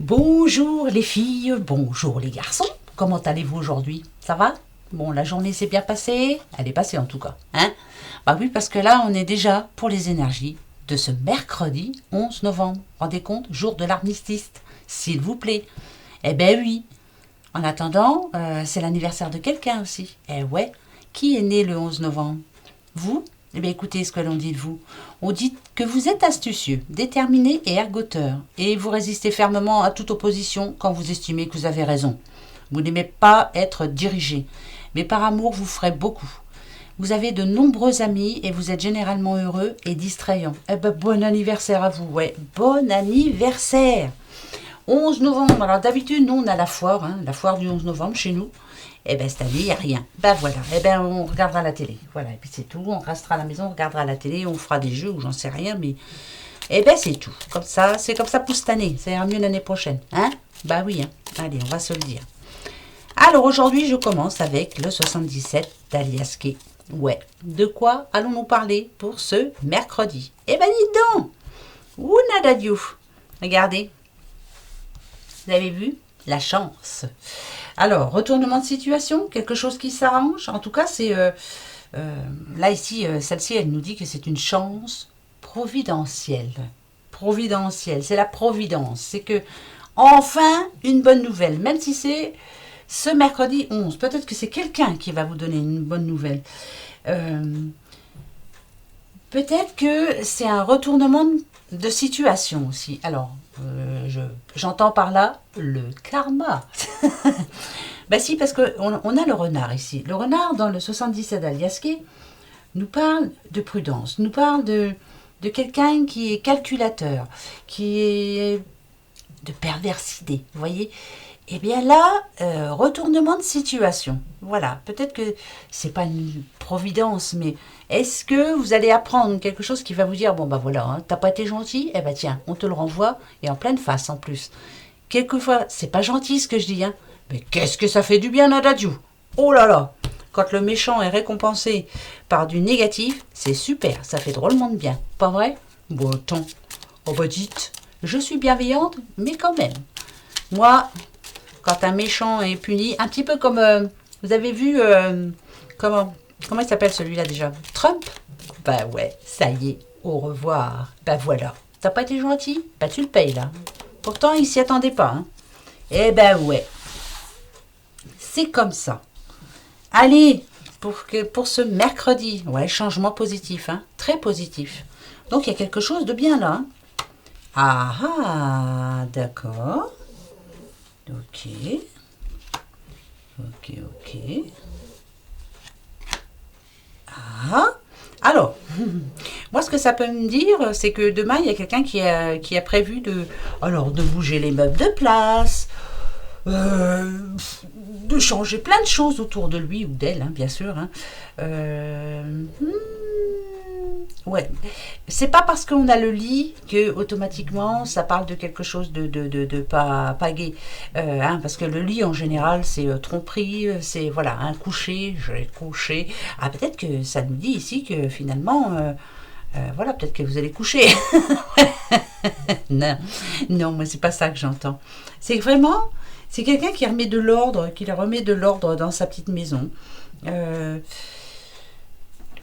Bonjour les filles, bonjour les garçons. Comment allez-vous aujourd'hui? Ça va? Bon, la journée s'est bien passée? Elle est passée en tout cas, hein? Bah oui, parce que là, on est déjà pour les énergies de ce mercredi 11 novembre. Rendez compte, jour de l'armistice, s'il vous plaît. Eh ben oui. En attendant, c'est l'anniversaire de quelqu'un aussi. Eh ouais. Qui est né le 11 novembre? Vous? Eh bien, écoutez ce que l'on dit de vous. On dit que vous êtes astucieux, déterminé et ergoteur, et vous résistez fermement à toute opposition quand vous estimez que vous avez raison. Vous n'aimez pas être dirigé, mais par amour, vous ferez beaucoup. Vous avez de nombreux amis et vous êtes généralement heureux et distrayant. Eh ben, bon anniversaire à vous, ouais. Bon anniversaire! 11 novembre. Alors d'habitude, nous, on a la foire, la foire du 11 novembre chez nous. Eh bien, cette année, il n'y a rien. Ben voilà, eh ben, on regardera la télé. Voilà, et puis c'est tout. On restera à la maison, on regardera la télé, on fera des jeux ou j'en sais rien, mais... Eh ben, c'est tout. Comme ça, c'est comme ça pour cette année. Ça ira mieux l'année prochaine, hein? Bah oui, hein. Allez, on va se le dire. Alors aujourd'hui, je commence avec le 77 d'Aliaské. Ouais, de quoi allons-nous parler pour ce mercredi? Eh ben, dites donc! Ounadadiou! Regardez. Vous avez vu? La chance. Alors, retournement de situation, quelque chose qui s'arrange. En tout cas, c'est... là, ici, celle-ci, elle nous dit que c'est une chance providentielle. Providentielle, c'est la providence. C'est que, enfin, une bonne nouvelle. Même si c'est ce mercredi 11. Peut-être que c'est quelqu'un qui va vous donner une bonne nouvelle. Euh, Peut-être que c'est un retournement de situation aussi. Alors, j'entends par là le karma. Ben si, parce qu'on a le renard ici. Le renard, dans le 77 d'Aliaské, nous parle de prudence, nous parle de quelqu'un qui est calculateur, qui est de perversité, vous voyez. Eh bien là, retournement de situation. Voilà, peut-être que c'est pas une providence, mais est-ce que vous allez apprendre quelque chose qui va vous dire, bon bah voilà, hein, t'as pas été gentil, eh ben tiens, on te le renvoie, et en pleine face en plus. Quelquefois, c'est pas gentil ce que je dis, hein, mais qu'est-ce que ça fait du bien, Nadadiou? Oh là là! Quand le méchant est récompensé par du négatif, c'est super, ça fait drôlement de bien, pas vrai? Bon, attends, oh bah dites, je suis bienveillante, mais quand même. Moi, quand un méchant est puni, un petit peu comme, vous avez vu, comment il s'appelle celui-là déjà? Trump? Bah ouais, ça y est, au revoir. Bah voilà, t'as pas été gentil? Bah tu le payes là. Pourtant, il s'y attendait pas, hein. Eh ben ouais, c'est comme ça. Allez, pour ce mercredi, ouais, changement positif, hein, très positif. Donc il y a quelque chose de bien là, hein. Ah ah, d'accord. Ok, ok. Ah, alors, moi ce que ça peut me dire, c'est que demain il y a quelqu'un qui a prévu de bouger les meubles de place, euh, de changer plein de choses autour de lui ou d'elle, hein, bien sûr, hein. Euh, ouais, c'est pas parce qu'on a le lit que automatiquement ça parle de quelque chose de pas gai. Hein, parce que le lit en général c'est tromperie, c'est voilà, un coucher, je vais coucher. Ah, peut-être que ça nous dit ici que finalement, voilà, peut-être que vous allez coucher. Non, non, moi c'est pas ça que j'entends. C'est vraiment, c'est quelqu'un qui remet de l'ordre, qui remet de l'ordre dans sa petite maison. Euh,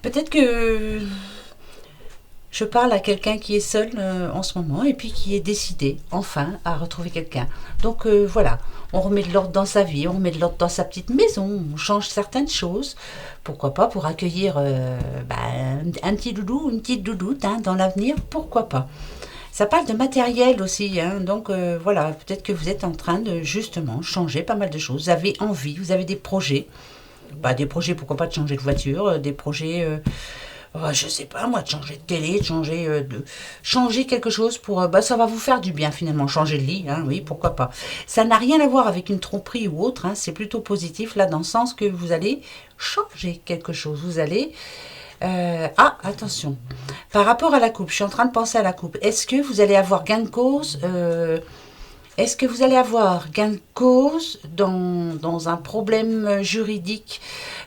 Peut-être que je parle à quelqu'un qui est seul en ce moment et puis qui est décidé enfin à retrouver quelqu'un. Donc voilà, on remet de l'ordre dans sa vie, on remet de l'ordre dans sa petite maison, on change certaines choses. Pourquoi pas pour accueillir un petit doudou, une petite doudoute, hein, dans l'avenir, pourquoi pas. Ça parle de matériel aussi, hein, donc voilà, peut-être que vous êtes en train de justement changer pas mal de choses. Vous avez envie, vous avez des projets. Bah, des projets, pourquoi pas de changer de voiture, des projets, je sais pas moi, de changer de télé, de changer quelque chose pour, ça va vous faire du bien finalement, changer de lit, hein, oui, pourquoi pas. Ça n'a rien à voir avec une tromperie ou autre, hein, c'est plutôt positif là dans le sens que vous allez changer quelque chose, vous allez attention. Par rapport à la coupe, je suis en train de penser à la coupe. Est-ce que vous allez avoir gain de cause est-ce que vous allez avoir gain de cause dans un problème juridique,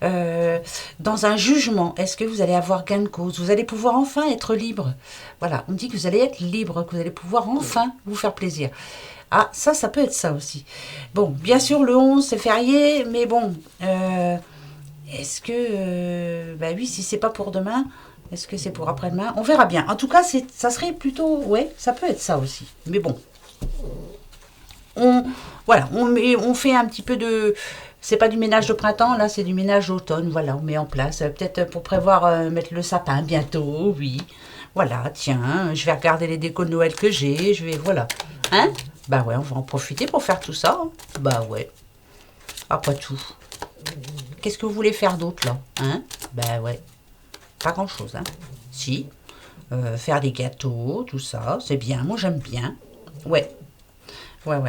dans un jugement? Est-ce que vous allez avoir gain de cause? Vous allez pouvoir enfin être libre. Voilà, on dit que vous allez être libre, que vous allez pouvoir enfin vous faire plaisir. Ah, ça peut être ça aussi. Bon, bien sûr, le 11, c'est férié, mais bon, est-ce que... bah oui, si c'est pas pour demain, est-ce que c'est pour après-demain? On verra bien. En tout cas, ça serait plutôt... Ouais, ça peut être ça aussi. Mais bon, on, voilà, on fait un petit peu de... C'est pas du ménage de printemps, là, c'est du ménage d'automne. Voilà, on met en place. Peut-être pour prévoir mettre le sapin bientôt, oui. Voilà, tiens, je vais regarder les décos de Noël que j'ai. Je vais... Voilà. Hein? Bah ouais, on va en profiter pour faire tout ça, hein. Bah ouais, après tout. Qu'est-ce que vous voulez faire d'autre, là? Hein? Bah ouais, pas grand-chose, hein. Si, faire des gâteaux, tout ça, c'est bien. Moi, j'aime bien. Ouais. Ouais.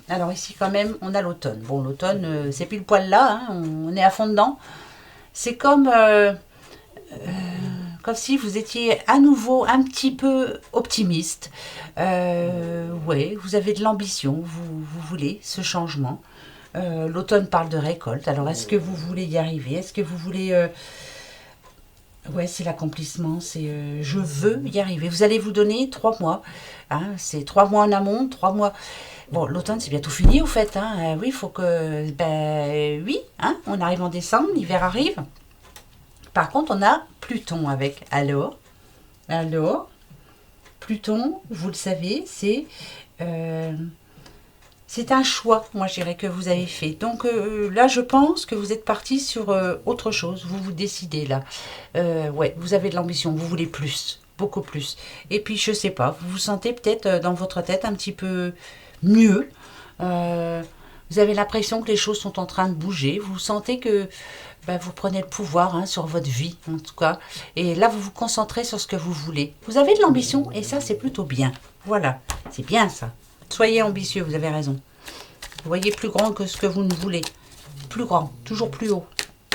Alors ici, quand même, on a l'automne. Bon, l'automne, c'est pile poil là, hein, on est à fond dedans. C'est comme si vous étiez à nouveau un petit peu optimiste. Ouais, vous avez de l'ambition, vous voulez ce changement. L'automne parle de récolte. Alors, est-ce que vous voulez y arriver? Est-ce que vous voulez... Ouais, c'est l'accomplissement, c'est je veux y arriver. Vous allez vous donner 3 mois. Hein, c'est 3 mois en amont, 3 mois. Bon, l'automne, c'est bientôt fini, au fait. Hein. Oui, il faut que... Ben oui, hein, on arrive en décembre, l'hiver arrive. Par contre, on a Pluton avec. Alors, Pluton, vous le savez, euh, c'est un choix, moi je dirais, que vous avez fait. Donc là, je pense que vous êtes parti sur autre chose. Vous vous décidez là. Ouais, vous avez de l'ambition, vous voulez plus, beaucoup plus. Et puis, je sais pas, vous vous sentez peut-être dans votre tête un petit peu mieux. Euh, Vous avez l'impression que les choses sont en train de bouger. Vous sentez que ben, vous prenez le pouvoir hein, sur votre vie, en tout cas. Et là, vous vous concentrez sur ce que vous voulez. Vous avez de l'ambition et ça, c'est plutôt bien. Voilà, c'est bien ça. Soyez ambitieux, vous avez raison. Vous voyez plus grand que ce que vous ne voulez. Plus grand, toujours plus haut.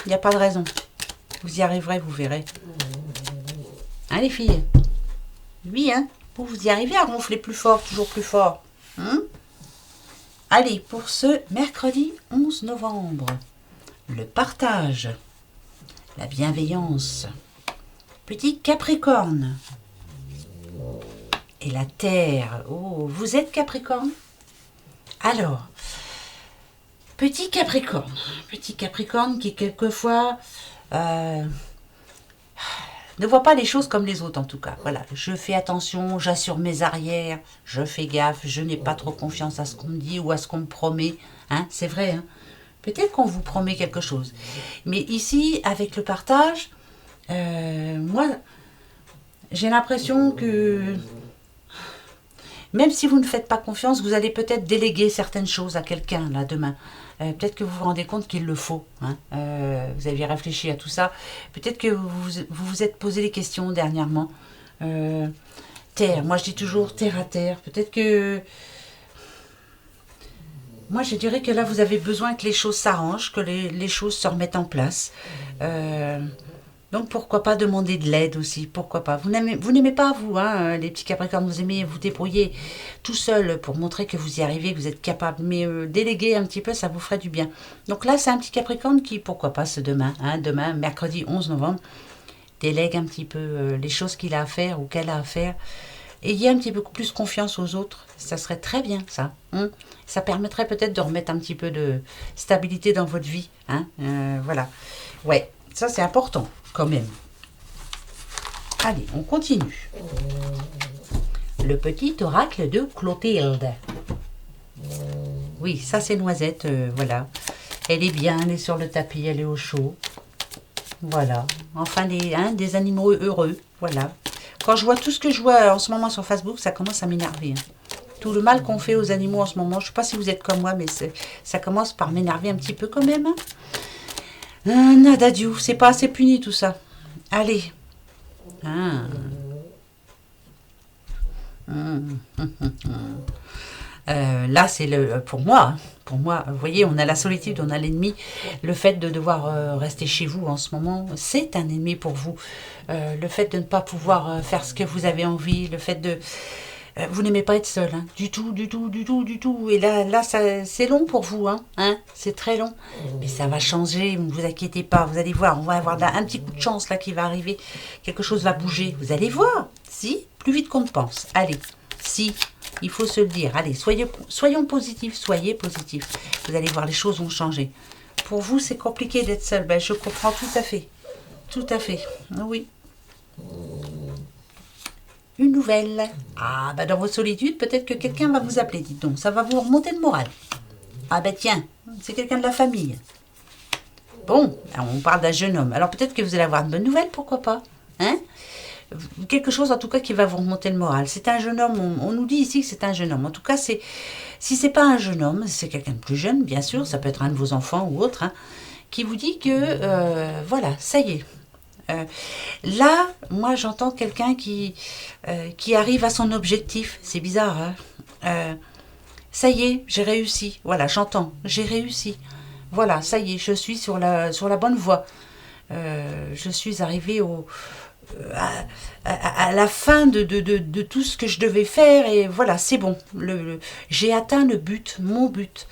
Il n'y a pas de raison. Vous y arriverez, vous verrez. Hein, les filles? Oui, hein? Vous y arrivez à ronfler plus fort, toujours plus fort. Hein? Allez, pour ce mercredi 11 novembre, le partage, la bienveillance, petit Capricorne et la Terre. Oh, vous êtes Capricorne? Alors, petit Capricorne qui quelquefois ne voit pas les choses comme les autres en tout cas. Voilà, je fais attention, j'assure mes arrières, je fais gaffe, je n'ai pas trop confiance à ce qu'on me dit ou à ce qu'on me promet. Hein, c'est vrai, hein. Peut-être qu'on vous promet quelque chose. Mais ici, avec le partage, moi, j'ai l'impression que même si vous ne faites pas confiance, vous allez peut-être déléguer certaines choses à quelqu'un, là, demain. Peut-être que vous vous rendez compte qu'il le faut. Hein. Vous avez réfléchi à tout ça. Peut-être que vous êtes posé des questions dernièrement. Terre, moi je dis toujours terre à terre. Peut-être que... Moi je dirais que là vous avez besoin que les choses s'arrangent, que les choses se remettent en place. Donc pourquoi pas demander de l'aide aussi, pourquoi pas. Vous n'aimez pas vous, hein, les petits Capricornes, vous aimez vous débrouiller tout seul pour montrer que vous y arrivez, que vous êtes capable. Mais déléguer un petit peu, ça vous ferait du bien. Donc là, c'est un petit Capricorne qui, pourquoi pas ce demain, hein, demain, mercredi 11 novembre, délègue un petit peu les choses qu'il a à faire ou qu'elle a à faire. Ayez un petit peu plus confiance aux autres, ça serait très bien ça. Hein. Ça permettrait peut-être de remettre un petit peu de stabilité dans votre vie. Hein. Voilà. Ouais, ça c'est important quand même. Allez, on continue. Le petit oracle de Clotilde. Oui, ça c'est Noisette, voilà. Elle est bien, elle est sur le tapis, elle est au chaud. Voilà. Enfin, des animaux heureux, voilà. Quand je vois tout ce que je vois en ce moment sur Facebook, ça commence à m'énerver. Hein. Tout le mal qu'on fait aux animaux en ce moment, je ne sais pas si vous êtes comme moi, mais ça commence par m'énerver un petit peu quand même. Hein. Nada du, c'est pas assez puni tout ça. Allez. Ah. Là, c'est pour moi. Hein. Pour moi, vous voyez, on a la solitude, on a l'ennemi. Le fait de devoir rester chez vous en ce moment, c'est un ennemi pour vous. Le fait de ne pas pouvoir faire ce que vous avez envie, le fait de... vous n'aimez pas être seul, hein, du tout. Et là c'est long pour vous, hein, c'est très long. Mais ça va changer, ne vous inquiétez pas, vous allez voir, on va avoir un petit coup de chance là qui va arriver. Quelque chose va bouger, vous allez voir, si, plus vite qu'on ne pense. Allez, Si, il faut se le dire. Allez, soyons positifs, soyez positifs. Vous allez voir, les choses vont changer. Pour vous, c'est compliqué d'être seul. Ben, je comprends tout à fait. Tout à fait. Oui. Une nouvelle. Ah, ben dans votre solitude, peut-être que quelqu'un va vous appeler, dites donc. Ça va vous remonter le moral. Ah ben tiens, c'est quelqu'un de la famille. Bon, on parle d'un jeune homme. Alors peut-être que vous allez avoir une bonne nouvelle, pourquoi pas, hein? Quelque chose en tout cas qui va vous remonter le moral. C'est un jeune homme, on nous dit ici que c'est un jeune homme. En tout cas, si c'est pas un jeune homme, c'est quelqu'un de plus jeune, bien sûr, ça peut être un de vos enfants ou autre, hein, qui vous dit que, voilà, ça y est. Là, moi j'entends quelqu'un qui arrive à son objectif. C'est bizarre, hein? Ça y est, j'ai réussi. Voilà, j'entends, j'ai réussi. Voilà, ça y est, je suis sur la bonne voie. Je suis arrivée à la fin de tout ce que je devais faire et voilà, c'est bon. J'ai atteint le but, mon but.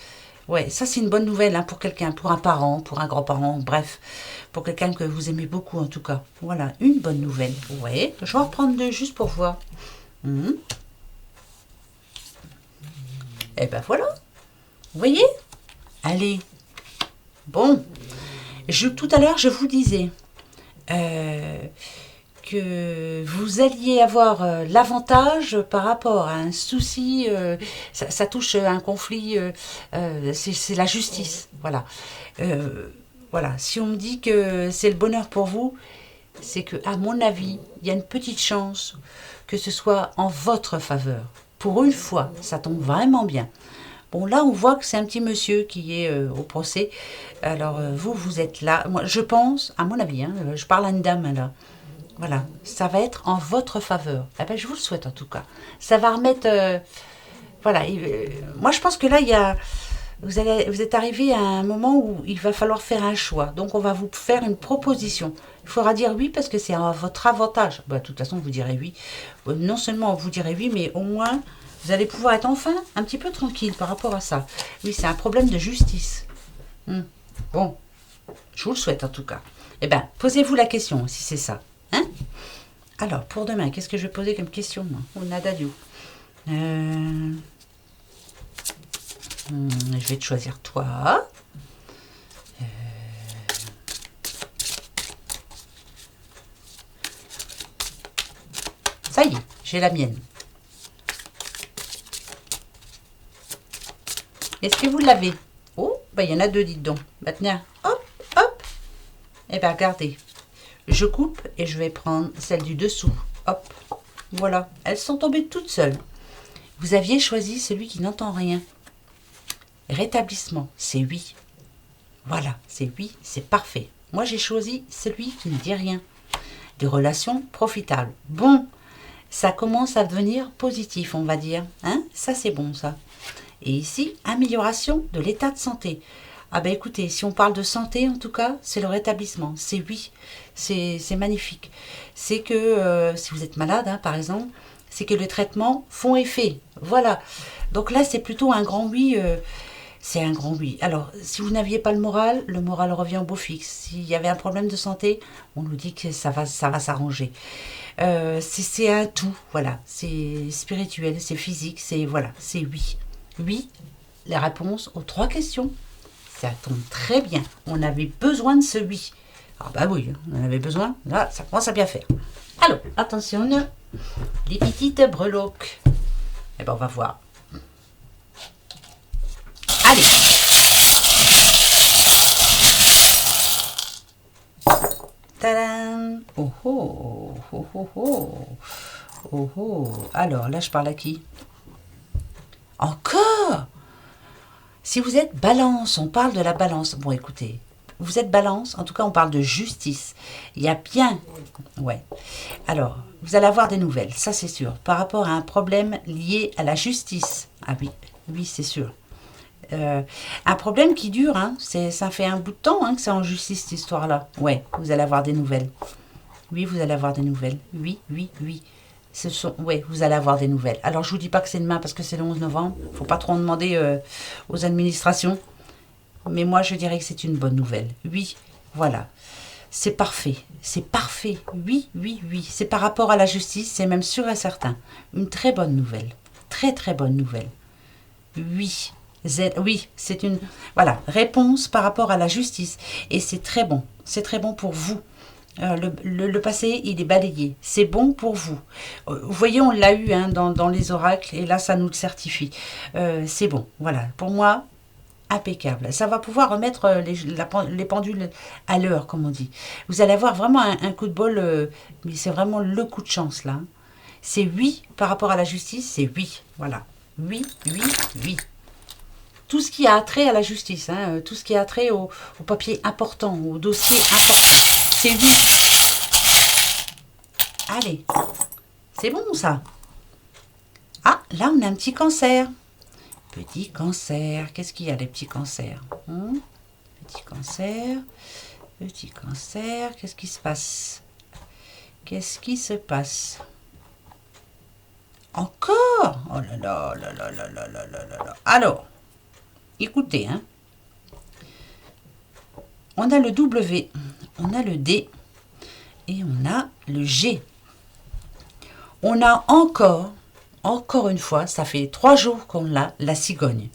Ouais, ça c'est une bonne nouvelle, hein, pour quelqu'un, pour un parent, pour un grand-parent, bref, pour quelqu'un que vous aimez beaucoup en tout cas. Voilà, une bonne nouvelle. Ouais, je vais en reprendre deux juste pour voir. Et ben voilà, vous voyez? Allez, bon, tout à l'heure je vous disais que vous alliez avoir l'avantage par rapport à un souci, ça touche un conflit, c'est la justice, voilà. Voilà, si on me dit que c'est le bonheur pour vous, c'est que, à mon avis, il y a une petite chance que ce soit en votre faveur. Pour une fois, ça tombe vraiment bien. Bon, là, on voit que c'est un petit monsieur qui est au procès. Alors, vous êtes là. Moi, je pense, à mon avis, hein, je parle à une dame, là. Voilà, ça va être en votre faveur. Eh ben, je vous le souhaite, en tout cas. Ça va remettre... voilà, moi, je pense que là, vous êtes arrivé à un moment où il va falloir faire un choix. Donc, on va vous faire une proposition. Il faudra dire oui parce que c'est à votre avantage. Bah, de toute façon, vous direz oui. Non seulement vous direz oui, mais au moins... vous allez pouvoir être enfin un petit peu tranquille par rapport à ça. Oui, c'est un problème de justice. Bon, je vous le souhaite en tout cas. Eh bien, posez-vous la question si c'est ça. Hein? Alors, pour demain, qu'est-ce que je vais poser comme question, moi? Oh, Nadadio. Je vais te choisir toi. Ça y est, j'ai la mienne. Est-ce que vous l'avez? Oh, bah il y en a deux, dites donc. Maintenant, hop, hop. Eh bien, regardez. Je coupe et je vais prendre celle du dessous. Hop, voilà. Elles sont tombées toutes seules. Vous aviez choisi celui qui n'entend rien. Rétablissement, c'est oui. Voilà, c'est oui, c'est parfait. Moi, j'ai choisi celui qui ne dit rien. Des relations profitables. Bon, ça commence à devenir positif, on va dire. Hein? Ça, c'est bon, ça. Et ici, amélioration de l'état de santé. Ah ben écoutez, si on parle de santé, en tout cas, c'est le rétablissement. C'est oui, c'est magnifique. C'est que si vous êtes malade, hein, par exemple, c'est que les traitements font effet. Voilà. Donc là, c'est plutôt un grand oui. C'est un grand oui. Alors, si vous n'aviez pas le moral revient au beau fixe. S'il y avait un problème de santé, on nous dit que ça va s'arranger. C'est un tout, voilà. C'est spirituel, c'est physique, c'est voilà, c'est oui. Oui, les réponses aux 3 questions. Ça tombe très bien. On avait besoin de ce oui. Ah bah oui, on en avait besoin. Là, ça commence à bien faire. Alors, attention, les petites breloques. Eh ben, on va voir. Allez. Tadam. Oh oh, oh oh oh. Oh oh. Alors, là, je parle à qui? Encore? Si vous êtes balance, on parle de la balance. Bon, écoutez, vous êtes balance, en tout cas, on parle de justice. Il y a bien... Ouais. Alors, vous allez avoir des nouvelles, ça c'est sûr. Par rapport à un problème lié à la justice. Ah oui, oui, c'est sûr. Un problème qui dure, hein. Ça fait un bout de temps hein, que c'est en justice, cette histoire-là. Ouais, vous allez avoir des nouvelles. Oui, vous allez avoir des nouvelles. Oui, oui, oui. Oui, vous allez avoir des nouvelles. Alors, je vous dis pas que c'est demain parce que c'est le 11 novembre. Il ne faut pas trop en demander aux administrations. Mais moi, je dirais que c'est une bonne nouvelle. Oui, voilà. C'est parfait. C'est parfait. Oui, oui, oui. C'est par rapport à la justice, c'est même sûr et certain. Une très bonne nouvelle. très très bonne nouvelle. Oui, oui, c'est une voilà, réponse par rapport à la justice. Et c'est très bon. C'est très bon pour vous. Le passé, il est balayé. C'est bon pour vous. Vous voyez, on l'a eu hein, dans les oracles, et là, ça nous le certifie. C'est bon, voilà. Pour moi, impeccable. Ça va pouvoir remettre les pendules à l'heure, comme on dit. Vous allez avoir vraiment un coup de bol, mais c'est vraiment le coup de chance, là. Hein. C'est oui, par rapport à la justice, c'est oui. Voilà. Oui, oui, oui. Tout ce qui a trait à la justice, hein, tout ce qui a trait au papier important, au dossier important. C'est oui. Allez, c'est bon ça. Ah, là on a un petit cancer. Petit cancer, qu'est-ce qu'il y a les petits cancers Petit cancer, petit cancer, qu'est-ce qui se passe Qu'est-ce qui se passe Encore Oh là là là là là là là là là. Alors, écoutez, hein. On a le W, on a le D et on a le G. On a encore une fois, ça fait 3 jours qu'on l'a, la cigogne.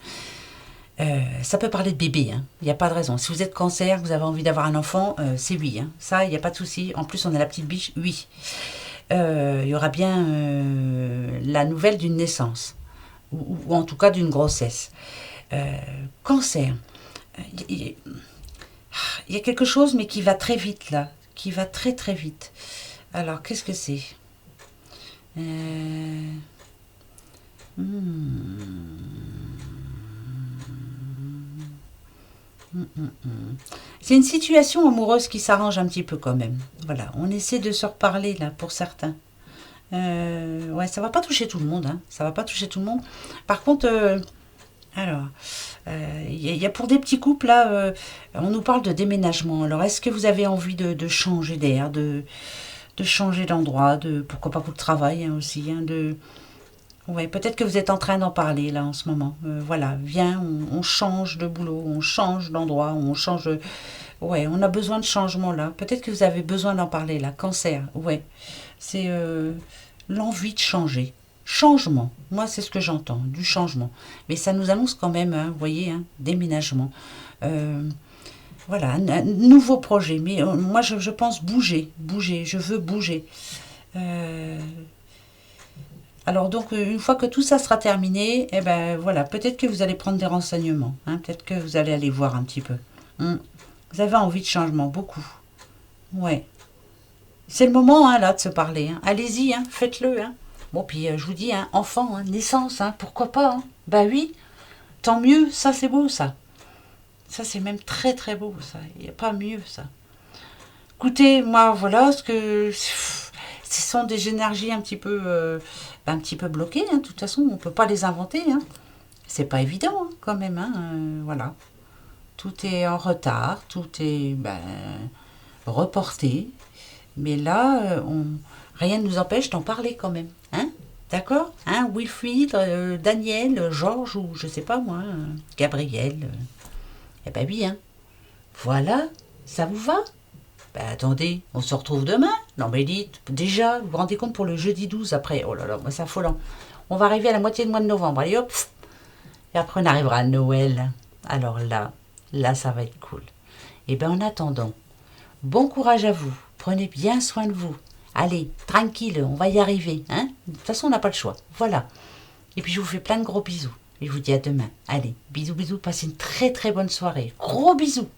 Ça peut parler de bébé, hein. Il n'y a pas de raison. Si vous êtes cancer, vous avez envie d'avoir un enfant, c'est oui. Hein. Ça, il n'y a pas de souci. En plus, on a la petite biche, oui. Il y aura bien la nouvelle d'une naissance, ou en tout cas d'une grossesse. Cancer. Il y a quelque chose, mais qui va très vite, là. Qui va très très vite. Alors, qu'est-ce que c'est C'est une situation amoureuse qui s'arrange un petit peu quand même. Voilà, on essaie de se reparler là pour certains. Ouais, ça va pas toucher tout le monde, hein. Ça va pas toucher tout le monde. Par contre, alors, il y a pour des petits couples là, on nous parle de déménagement. Alors, est-ce que vous avez envie de changer d'air, de changer d'endroit, pourquoi pas pour le travail hein, aussi, hein, ouais, peut-être que vous êtes en train d'en parler là en ce moment. Voilà, viens, on change de boulot, on change d'endroit, on change. Ouais, on a besoin de changement là. Peut-être que vous avez besoin d'en parler là. Cancer, ouais. C'est l'envie de changer. Changement. Moi, c'est ce que j'entends, du changement. Mais ça nous annonce quand même, hein, vous voyez, hein, déménagement. Voilà, un nouveau projet. Mais moi, je pense bouger. Je veux bouger. Alors donc, une fois que tout ça sera terminé, eh ben voilà, peut-être que vous allez prendre des renseignements. Hein, peut-être que vous allez aller voir un petit peu. Vous avez envie de changement, beaucoup. Ouais. C'est le moment, hein, là, de se parler. Hein. Allez-y, hein, faites-le. Hein. Bon, puis je vous dis, hein, enfant, hein, naissance, hein, pourquoi pas. Hein. Bah oui, tant mieux, ça c'est beau, ça. Ça c'est même très très beau, ça. Il n'y a pas mieux, ça. Écoutez, moi, voilà, ce sont des énergies un petit peu bloquées. Hein. De toute façon, on ne peut pas les inventer. Hein. C'est pas évident, hein, quand même. Hein. Voilà. Tout est en retard, tout est reporté. Mais là, rien ne nous empêche d'en parler quand même. Hein? D'accord hein? Wilfried, Daniel, Georges ou je sais pas moi, Gabriel. Eh ben oui, hein. Voilà, ça vous va Ben attendez, on se retrouve demain. Non mais dites, déjà, vous vous rendez compte pour le jeudi 12 après. Oh là là, c'est affolant. On va arriver à la moitié du mois de novembre. Allez hop. Et après on arrivera à Noël. Alors là ça va être cool. Et ben en attendant, bon courage à vous. Prenez bien soin de vous. Allez, tranquille, on va y arriver. Hein de toute façon, on n'a pas le choix. Voilà. Et puis je vous fais plein de gros bisous. Et je vous dis à demain. Allez, bisous, bisous. Passez une très très bonne soirée. Gros bisous.